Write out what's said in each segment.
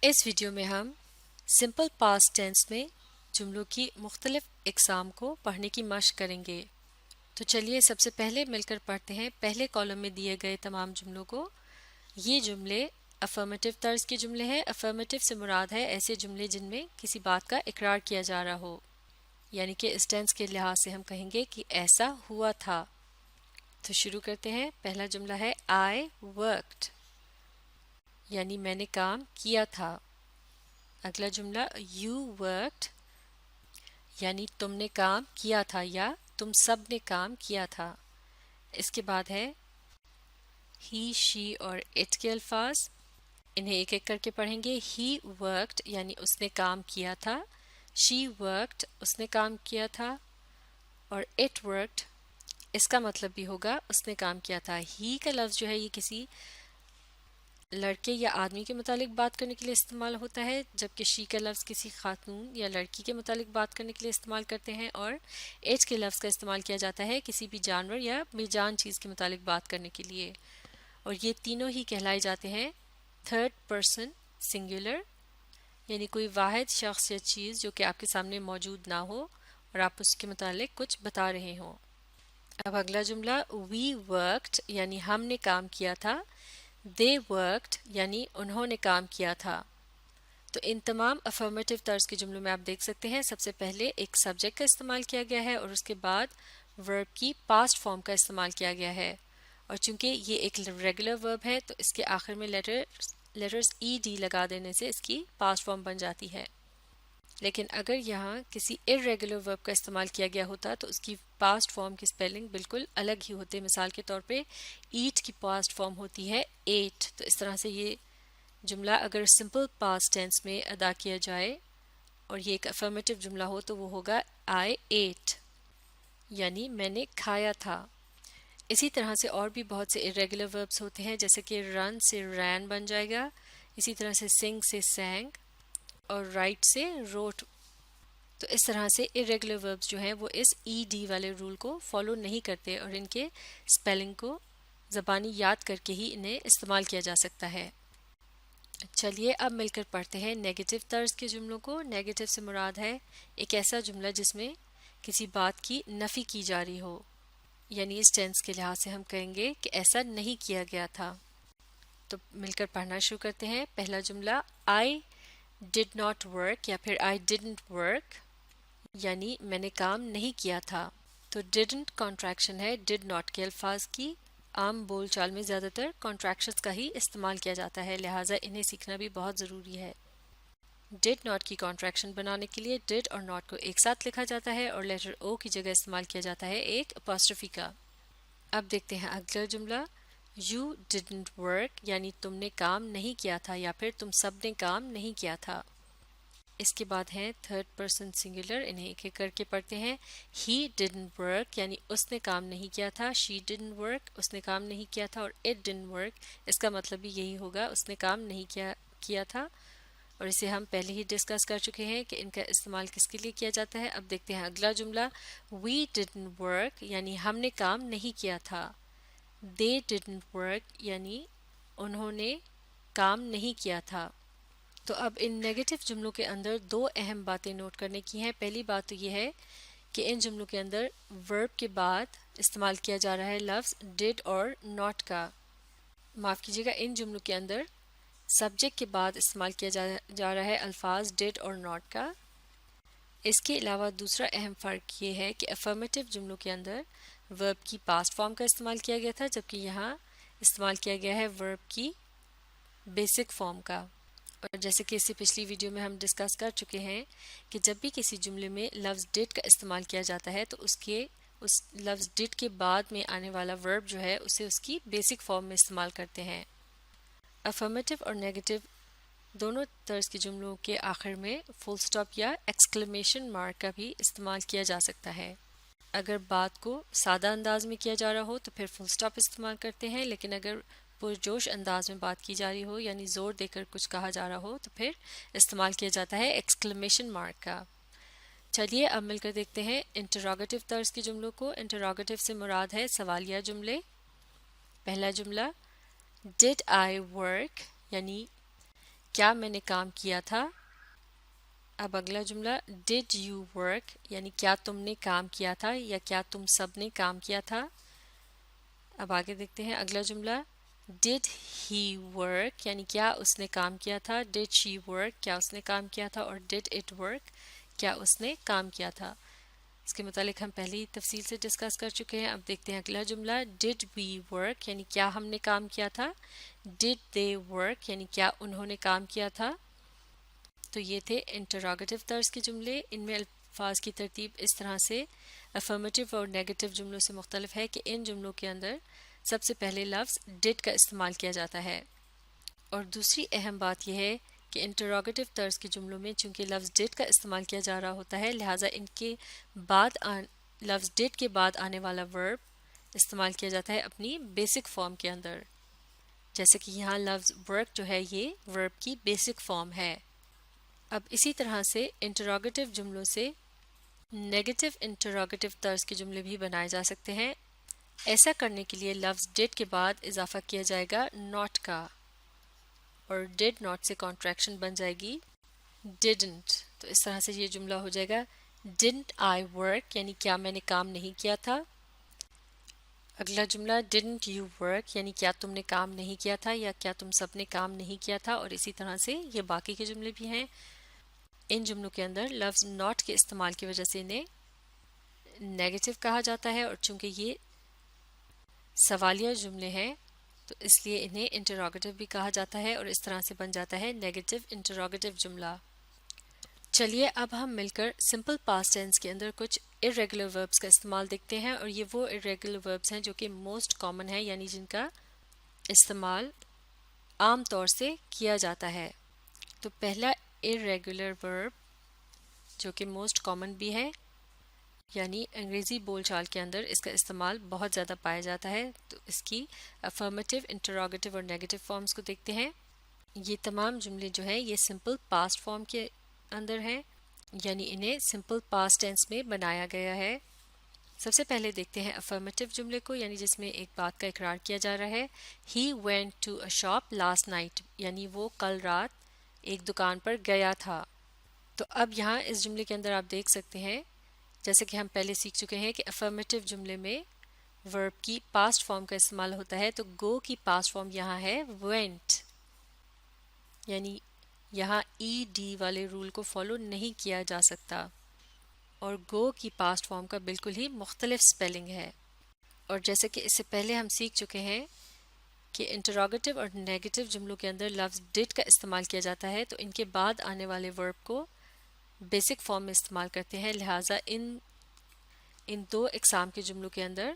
اس video میں ہم simple past tense میں جملوں کی مختلف اقسام کو پڑھنے کی مشق کریں گے۔ تو چلیے سب سے پہلے مل کر پڑھتے ہیں پہلے کالم میں دیے گئے تمام جملوں کو۔ یہ جملے افرمیٹو طرز کے جملے ہیں۔ افرمیٹو سے مراد ہے ایسے جملے جن میں کسی بات کا اقرار کیا جا رہا ہو، یعنی کہ اس ٹینس کے لحاظ سے ہم کہیں گے کہ ایسا ہوا تھا۔ تو شروع کرتے ہیں۔ پہلا جملہ ہے I worked، یعنی میں نے کام کیا تھا۔ اگلا جملہ you worked، یعنی تم نے کام کیا تھا یا تم سب نے کام کیا تھا۔ اس کے بعد ہے he she اور it کے الفاظ، انہیں ایک ایک کر کے پڑھیں گے۔ he worked یعنی اس نے کام کیا تھا، she worked اس نے کام کیا تھا، اور it worked اس کا مطلب بھی ہوگا اس نے کام کیا تھا۔ he کا لفظ جو ہے یہ کسی لڑکے یا آدمی کے متعلق بات کرنے کے لیے استعمال ہوتا ہے، جبکہ شی کا لفظ کسی خاتون یا لڑکی کے متعلق بات کرنے کے لیے استعمال کرتے ہیں، اور ایج کے لفظ کا استعمال کیا جاتا ہے کسی بھی جانور یا بے جان چیز کے متعلق بات کرنے کے لیے، اور یہ تینوں ہی کہلائے جاتے ہیں تھرڈ پرسن سنگولر، یعنی کوئی واحد شخص یا چیز جو کہ آپ کے سامنے موجود نہ ہو اور آپ اس کے متعلق کچھ بتا رہے ہوں۔ اب اگلا جملہ we worked یعنی ہم نے کام کیا تھا، they worked یعنی انہوں نے کام کیا تھا۔ تو ان تمام افرمیٹو طرز کے جملوں میں آپ دیکھ سکتے ہیں سب سے پہلے ایک سبجیکٹ کا استعمال کیا گیا ہے اور اس کے بعد ورب کی پاسٹ فارم کا استعمال کیا گیا ہے، اور چونکہ یہ ایک ریگولر ورب ہے تو اس کے آخر میں لیٹرز ای ڈی لگا دینے سے اس کی پاسٹ فارم بن جاتی ہے۔ لیکن اگر یہاں کسی ارریگولر ورب کا استعمال کیا گیا ہوتا تو اس کی پاسٹ فارم کی سپیلنگ بالکل الگ ہی ہوتے۔ مثال کے طور پہ ایٹ کی پاسٹ فارم ہوتی ہے ایٹ، تو اس طرح سے یہ جملہ اگر سمپل پاسٹ ٹینس میں ادا کیا جائے اور یہ ایک افرمیٹو جملہ ہو تو وہ ہوگا I ate، یعنی میں نے کھایا تھا۔ اسی طرح سے اور بھی بہت سے ارریگولر وربس ہوتے ہیں، جیسے کہ رن سے رین بن جائے گا، اسی طرح سے سنگ سے سینگ، اور رائٹ سے روٹ۔ تو اس طرح سے ارریگولر وربس جو ہیں وہ اس ای ڈی والے رول کو فالو نہیں کرتے اور ان کے سپیلنگ کو زبانی یاد کر کے ہی انہیں استعمال کیا جا سکتا ہے۔ چلیے اب مل کر پڑھتے ہیں نیگیٹو طرز کے جملوں کو۔ نیگیٹو سے مراد ہے ایک ایسا جملہ جس میں کسی بات کی نفی کی جا رہی ہو، یعنی اس ٹینس کے لحاظ سے ہم کہیں گے کہ ایسا نہیں کیا گیا تھا۔ تو مل کر پڑھنا شروع کرتے ہیں۔ پہلا جملہ I did not work یا پھر I didn't work، یعنی میں نے کام نہیں کیا تھا۔ تو didn't کانٹریکشن ہے did not کے الفاظ کی۔ عام بول چال میں زیادہ تر کانٹریکشنز کا ہی استعمال کیا جاتا ہے، لہٰذا انہیں سیکھنا بھی بہت ضروری ہے۔ did not کی کانٹریکشن بنانے کے لیے did اور not کو ایک ساتھ لکھا جاتا ہے اور لیٹر O کی جگہ استعمال کیا جاتا ہے ایک اپاسٹرفی کا۔ اب دیکھتے ہیں اگلا جملہ You didn't work یعنی تم نے کام نہیں کیا تھا یا پھر تم سب نے کام نہیں کیا تھا۔ اس کے بعد ہیں تھرڈ پرسن سنگولر، انہیں ایک ایک کر کے پڑھتے ہیں۔ He didn't work یعنی اس نے کام نہیں کیا تھا، She didn't work اس نے کام نہیں کیا تھا، اور It didn't work اس کا مطلب بھی یہی ہوگا اس نے کام نہیں کیا تھا، اور اسے ہم پہلے ہی ڈسکس کر چکے ہیں کہ ان کا استعمال کس کے لیے کیا جاتا ہے۔ اب دیکھتے ہیں اگلا جملہ We didn't work یعنی ہم نے کام نہیں کیا تھا، They didn't work یعنی انہوں نے کام نہیں کیا تھا۔ تو اب ان نیگیٹو جملوں کے اندر دو اہم باتیں نوٹ کرنے کی ہیں۔ پہلی بات تو یہ ہے کہ ان جملوں کے اندر ورب کے بعد استعمال کیا جا رہا ہے لفظ did اور not کا۔ معاف کیجیے گا، ان جملوں کے اندر سبجیکٹ کے بعد استعمال کیا جا رہا ہے الفاظ did اور not کا۔ اس کے علاوہ دوسرا اہم فرق یہ ہے کہ افرمیٹو جملوں کے اندر ورب کی پاسٹ فارم کا استعمال کیا گیا تھا، جبکہ یہاں استعمال کیا گیا ہے ورب کی بیسک فارم کا۔ اور جیسے کہ اس سے پچھلی ویڈیو میں ہم ڈسکس کر چکے ہیں کہ جب بھی کسی جملے میں لفظ ڈڈ کا استعمال کیا جاتا ہے تو اس لفظ ڈڈ کے بعد میں آنے والا ورب جو ہے اسے اس کی بیسک فارم میں استعمال کرتے ہیں۔ افرمیٹو اور نیگیٹو دونوں طرز کے جملوں کے آخر میں فل سٹاپ یا ایکسکلیمیشن مارک کا بھی استعمال کیا جا سکتا ہے۔ اگر بات کو سادہ انداز میں کیا جا رہا ہو تو پھر فل سٹاپ استعمال کرتے ہیں، لیکن اگر پرجوش انداز میں بات کی جا رہی ہو یعنی زور دے کر کچھ کہا جا رہا ہو تو پھر استعمال کیا جاتا ہے ایکسکلیمیشن مارک کا۔ چلیے اب مل کر دیکھتے ہیں انٹراگیٹو طرز کے جملوں کو۔ انٹراگیٹو سے مراد ہے سوالیہ جملے۔ پہلا جملہ Did I work یعنی کیا میں نے کام کیا تھا. اب اگلا جملہ ڈڈ یو ورک یعنی کیا تم نے کام کیا تھا یا کیا تم سب نے کام کیا تھا. اب آگے دیکھتے ہیں اگلا جملہ ڈڈ ہی ورک یعنی کیا اس نے کام کیا تھا. ڈڈ شی ورک کیا اس نے کام کیا تھا. اور ڈڈ اٹ ورک کیا اس نے کام کیا تھا. اس کے متعلق ہم پہلے ہی تفصیل سے ڈسکس کر چکے ہیں. اب دیکھتے ہیں اگلا جملہ ڈڈ وی ورک یعنی کیا ہم نے کام کیا تھا. ڈڈ دے ورک یعنی کیا انہوں نے کام کیا تھا. تو یہ تھے انٹراگیٹو طرز کے جملے. ان میں الفاظ کی ترتیب اس طرح سے افرمیٹو اور نیگیٹو جملوں سے مختلف ہے کہ ان جملوں کے اندر سب سے پہلے لفظ ڈڈ کا استعمال کیا جاتا ہے. اور دوسری اہم بات یہ ہے کہ انٹراگیٹو طرز کے جملوں میں چونکہ لفظ ڈڈ کا استعمال کیا جا رہا ہوتا ہے لہٰذا ان کے بعد لفظ ڈڈ کے بعد آنے والا ورب استعمال کیا جاتا ہے اپنی بیسک فارم کے اندر. جیسے کہ یہاں لفظ ورک جو ہے یہ ورب کی بیسک فارم ہے. اب اسی طرح سے انٹراگیٹو جملوں سے نیگیٹو انٹراگیٹو طرز کے جملے بھی بنائے جا سکتے ہیں. ایسا کرنے کے لیے لفظ ڈڈ کے بعد اضافہ کیا جائے گا ناٹ کا اور ڈڈ ناٹ سے کانٹریکشن بن جائے گی ڈڈنٹ. تو اس طرح سے یہ جملہ ہو جائے گا ڈڈنٹ آئی ورک یعنی کیا میں نے کام نہیں کیا تھا. اگلا جملہ ڈڈنٹ یو ورک یعنی کیا تم نے کام نہیں کیا تھا یا کیا تم سب نے کام نہیں کیا تھا. اور اسی طرح سے یہ باقی کے جملے بھی ہیں. ان جملوں کے اندر لفظ ناٹ کے استعمال کی وجہ سے انہیں نیگیٹو کہا جاتا ہے اور چونکہ یہ سوالیہ جملے ہیں تو اس لیے انہیں انٹراگیٹو بھی کہا جاتا ہے اور اس طرح سے بن جاتا ہے نیگیٹو انٹراگیٹو جملہ. چلیے اب ہم مل کر سمپل پاسٹ ٹینس کے اندر کچھ irregular verbs کا استعمال دیکھتے ہیں. اور یہ وہ irregular verbs ہیں جو کہ موسٹ کامن ہے یعنی جن کا استعمال عام طور سے کیا جاتا ہے. تو پہلا irregular verb جو کہ موسٹ کامن بھی ہے یعنی انگریزی بول چال کے اندر اس کا استعمال بہت زیادہ پایا جاتا ہے. تو اس کی افرمیٹو انٹراگیٹو اور نیگیٹو فارمز کو دیکھتے ہیں. یہ تمام جملے جو ہیں یہ سمپل پاسٹ فارم کے اندر ہیں یعنی انہیں سمپل پاسٹ ٹینس میں بنایا گیا ہے. سب سے پہلے دیکھتے ہیں افرمیٹو جملے کو یعنی جس میں ایک بات کا اقرار کیا جا رہا ہے. He went to a shop last night یعنی وہ کل رات ایک دکان پر گیا تھا. تو اب یہاں اس جملے کے اندر آپ دیکھ سکتے ہیں جیسے کہ ہم پہلے سیکھ چکے ہیں کہ افرمیٹو جملے میں ورب کی پاسٹ فارم کا استعمال ہوتا ہے. تو گو کی پاسٹ فارم یہاں ہے وینٹ یعنی یہاں ای ڈی والے رول کو فالو نہیں کیا جا سکتا اور گو کی پاسٹ فارم کا بالکل ہی مختلف سپیلنگ ہے. اور جیسے کہ اس سے پہلے ہم سیکھ چکے ہیں کہ انٹراگیٹو اور نیگیٹو جملوں کے اندر لفظ ڈڈ کا استعمال کیا جاتا ہے تو ان کے بعد آنے والے ورب کو بیسک فارم میں استعمال کرتے ہیں. لہٰذا ان دو اقسام کے جملوں کے اندر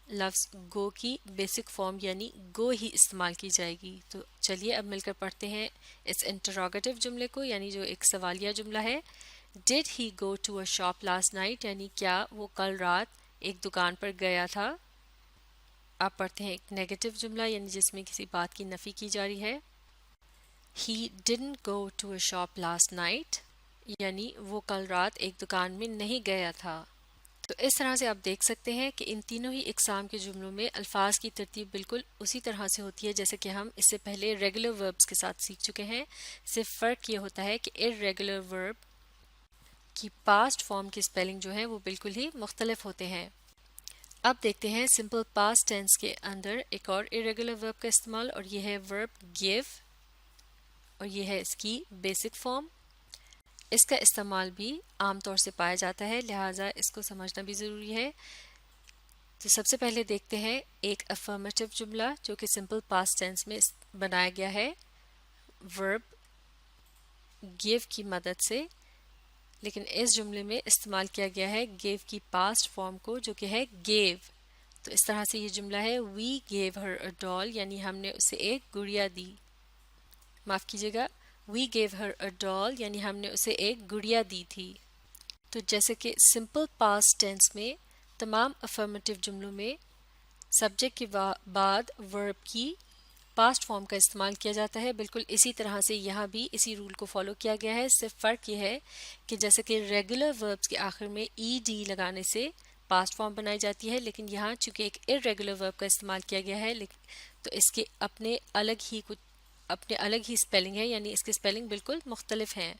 لفظ گو کی بیسک فارم یعنی گو ہی استعمال کی جائے گی. تو چلیے اب مل کر پڑھتے ہیں اس انٹراگیٹو جملے کو یعنی جو ایک سوالیہ جملہ ہے. Did he go to a shop last night یعنی کیا وہ کل رات ایک دکان پر گیا تھا. آپ پڑھتے ہیں ایک نیگیٹو جملہ یعنی جس میں کسی بات کی نفی کی جا رہی ہے. He didn't go to a shop last night یعنی وہ کل رات ایک دکان میں نہیں گیا تھا. تو اس طرح سے آپ دیکھ سکتے ہیں کہ ان تینوں ہی اقسام کے جملوں میں الفاظ کی ترتیب بالکل اسی طرح سے ہوتی ہے جیسے کہ ہم اس سے پہلے ریگولر وربس کے ساتھ سیکھ چکے ہیں. صرف فرق یہ ہوتا ہے کہ irregular ورب کی پاسٹ فارم کی سپیلنگ جو ہے وہ بالکل ہی مختلف ہوتے ہیں. اب دیکھتے ہیں سمپل پاسٹ ٹینس کے اندر ایک اور irregular ورب کا استعمال اور یہ ہے ورب give اور یہ ہے اس کی بیسک فارم. اس کا استعمال بھی عام طور سے پایا جاتا ہے لہٰذا اس کو سمجھنا بھی ضروری ہے. تو سب سے پہلے دیکھتے ہیں ایک افرمیٹو جملہ جو کہ سمپل پاسٹ ٹینس میں بنایا گیا ہے ورب give کی مدد سے لیکن اس جملے میں استعمال کیا گیا ہے give کی پاسٹ فارم کو جو کہ ہے gave. تو اس طرح سے یہ جملہ ہے we gave her a doll یعنی ہم نے اسے ایک گڑیا دی. معاف کیجیے گا we gave her a doll یعنی ہم نے اسے ایک گڑیا دی تھی. تو جیسے کہ سمپل پاسٹ ٹینس میں تمام افرمیٹو جملوں میں سبجیکٹ کے بعد ورب کی پاسٹ فارم کا استعمال کیا جاتا ہے بالکل اسی طرح سے یہاں بھی اسی رول کو فالو کیا گیا ہے. صرف فرق یہ ہے کہ جیسے کہ ریگولر وربس کے آخر میں ای ڈی لگانے سے پاسٹ فارم بنائی جاتی ہے لیکن یہاں چونکہ ایک irregular ورب کا استعمال کیا گیا ہے تو اس کے اپنے الگ ہی کچھ اپنے الگ ہی اسپیلنگ ہے، یعنی اس کے اسپیلنگ بالکل مختلف ہیں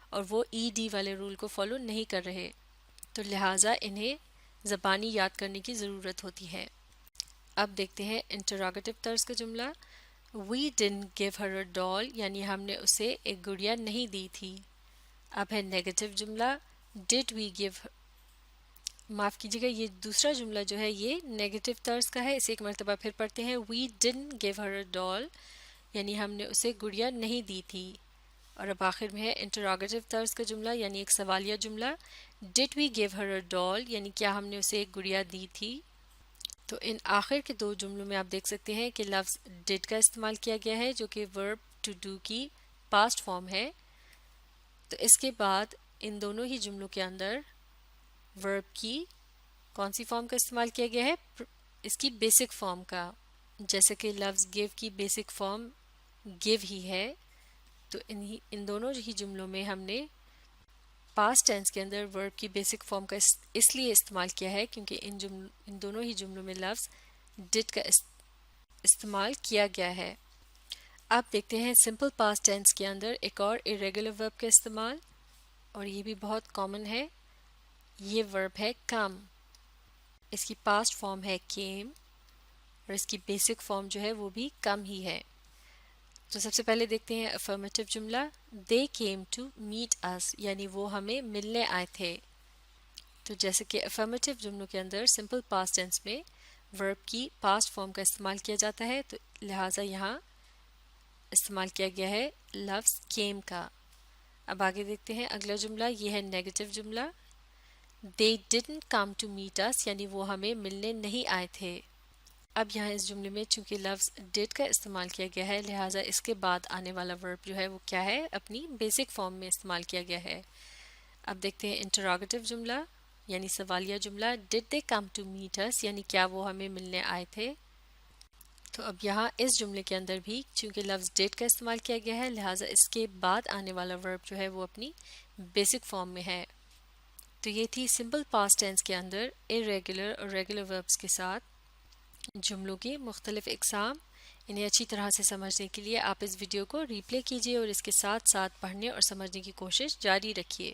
اور وہ ای ڈی والے رول کو فالو نہیں کر رہے، تو لہٰذا انہیں زبانی یاد کرنے کی ضرورت ہوتی ہے۔ اب دیکھتے ہیں انٹراگیٹو طرز کا جملہ۔ We didn't give her a doll، یعنی ہم نے اسے ایک گڑیا نہیں دی تھی۔ اب ہے نیگیٹو جملہ did we give her، معاف کیجیے گا یہ دوسرا جملہ جو ہے یہ نیگیٹو طرز کا ہے، اسے ایک مرتبہ پھر پڑھتے ہیں۔ We didn't give her a doll، یعنی ہم نے اسے گڑیا نہیں دی تھی۔ اور اب آخر میں ہے انٹراگیٹو طرز کا جملہ یعنی ایک سوالیہ جملہ۔ Did we give her a doll، یعنی کیا ہم نے اسے ایک گڑیا دی تھی؟ تو ان آخر کے دو جملوں میں آپ دیکھ سکتے ہیں کہ لفظ did کا استعمال کیا گیا ہے جو کہ verb to do کی past form ہے۔ تو اس کے بعد ان دونوں ہی جملوں کے اندر verb کی کون سی فارم کا استعمال کیا گیا ہے؟ اس کی بیسک فارم کا، جیسے کہ لفظ give کی بیسک فارم give ہی ہے، تو ان دونوں ہی جملوں میں ہم نے پاسٹ ٹینس کے اندر ورب کی بیسک فارم کا اس لیے استعمال کیا ہے کیونکہ ان دونوں ہی جملوں میں لفظ ڈڈ کا استعمال کیا گیا ہے۔ اب دیکھتے ہیں سمپل پاسٹ ٹینس کے اندر ایک اور irregular ورب کا استعمال، اور یہ بھی بہت کامن ہے۔ یہ ورب ہے come، اس کی پاسٹ فارم ہے came اور اس کی بیسک فارم جو ہے وہ بھی come ہی ہے۔ تو سب سے پہلے دیکھتے ہیں افرمیٹو جملہ they came to meet us، یعنی وہ ہمیں ملنے آئے تھے۔ تو جیسے کہ افرمیٹو جملوں کے اندر سمپل پاسٹ ٹینس میں ورب کی پاسٹ فارم کا استعمال کیا جاتا ہے، تو لہٰذا یہاں استعمال کیا گیا ہے لفظ came کا۔ اب آگے دیکھتے ہیں اگلا جملہ، یہ ہے نیگیٹو جملہ they didn't come to meet us، یعنی وہ ہمیں ملنے نہیں آئے تھے۔ اب یہاں اس جملے میں چونکہ لفظ did کا استعمال کیا گیا ہے لہٰذا اس کے بعد آنے والا ورب جو ہے وہ کیا ہے؟ اپنی بیسک فارم میں استعمال کیا گیا ہے۔ اب دیکھتے ہیں انٹراگیٹو جملہ یعنی سوالیہ جملہ did they come to meet us، یعنی کیا وہ ہمیں ملنے آئے تھے؟ تو اب یہاں اس جملے کے اندر بھی چونکہ لفظ did کا استعمال کیا گیا ہے لہٰذا اس کے بعد آنے والا ورب جو ہے وہ اپنی بیسک فارم میں ہے۔ تو یہ تھی سمپل پاسٹ ٹینس کے اندر irregular اور ریگولر وربس کے ساتھ جملوں کی مختلف اقسام۔ انہیں اچھی طرح سے سمجھنے کے لیے آپ اس ویڈیو کو ری پلے کیجیے اور اس کے ساتھ ساتھ پڑھنے اور سمجھنے کی کوشش جاری رکھیے۔